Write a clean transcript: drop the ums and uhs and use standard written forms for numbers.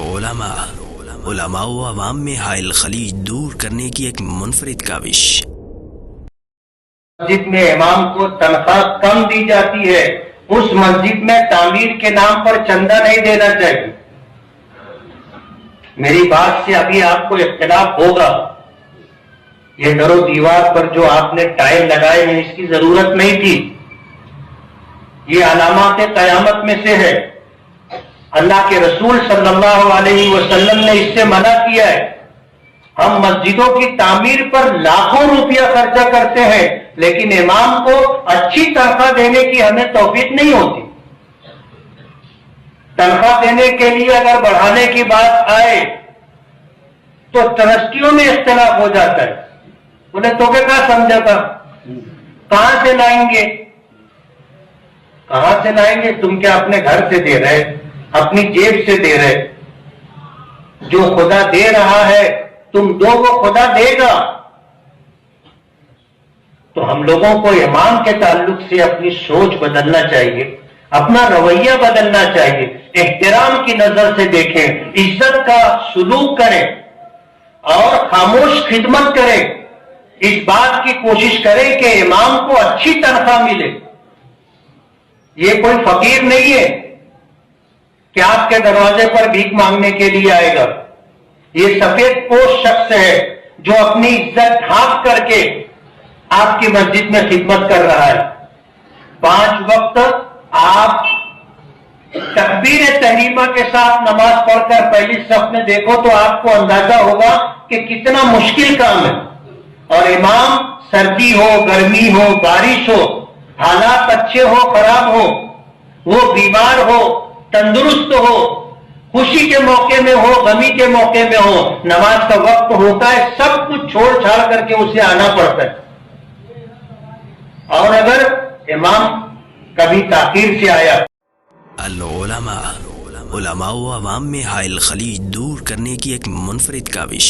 العلماء، علماء و عوام میں حائل خلیج دور کرنے کی ایک منفرد کاوش۔ مسجد میں امام کو تنخواہ کم دی جاتی ہے، اس مسجد میں تعمیر کے نام پر چندہ نہیں دینا چاہیے۔ میری بات سے ابھی آپ کو اختلاف ہوگا، یہ در و دیوار پر جو آپ نے ٹائل لگائے ہیں اس کی ضرورت نہیں تھی، یہ علامات قیامت میں سے ہے۔ اللہ کے رسول صلی اللہ علیہ وسلم نے اس سے منع کیا ہے۔ ہم مسجدوں کی تعمیر پر لاکھوں روپیہ خرچہ کرتے ہیں، لیکن امام کو اچھی تنخواہ دینے کی ہمیں توفیق نہیں ہوتی۔ تنخواہ دینے کے لیے اگر بڑھانے کی بات آئے تو ٹرسٹیوں میں اختلاف ہو جاتا ہے، انہیں تو کیا سمجھا تھا، کہاں سے لائیں گے، کہاں سے لائیں گے؟ تم کیا اپنے گھر سے دے رہے، اپنی جیب سے دے رہے؟ جو خدا دے رہا ہے تم دو، وہ خدا دے گا۔ تو ہم لوگوں کو امام کے تعلق سے اپنی سوچ بدلنا چاہیے، اپنا رویہ بدلنا چاہیے، احترام کی نظر سے دیکھیں، عزت کا سلوک کریں اور خاموش خدمت کریں۔ اس بات کی کوشش کریں کہ امام کو اچھی تنخواہ ملے۔ یہ کوئی فقیر نہیں ہے کہ آپ کے دروازے پر بھیک مانگنے کے لیے آئے گا۔ یہ سفید پوش شخص ہے جو اپنی عزت ڈھانپ کر کے آپ کی مسجد میں خدمت کر رہا ہے۔ 5 وقت آپ تکبیر تحریمہ کے ساتھ نماز پڑھ کر پہلی صف میں دیکھو تو آپ کو اندازہ ہوگا کہ کتنا مشکل کام ہے، اور امام سردی ہو، گرمی ہو، بارش ہو، حالات اچھے ہو، خراب ہو، وہ بیمار ہو، تندرست ہو، خوشی کے موقع میں ہو، غمی کے موقع میں ہو، نماز کا وقت ہوتا ہے، سب کچھ چھوڑ چھاڑ کر کے اسے آنا پڑتا ہے۔ اور اگر امام کبھی تاخیر سے آیا، العلماء، علماء و عوام میں حائل خلیج دور کرنے کی ایک منفرد کاوش۔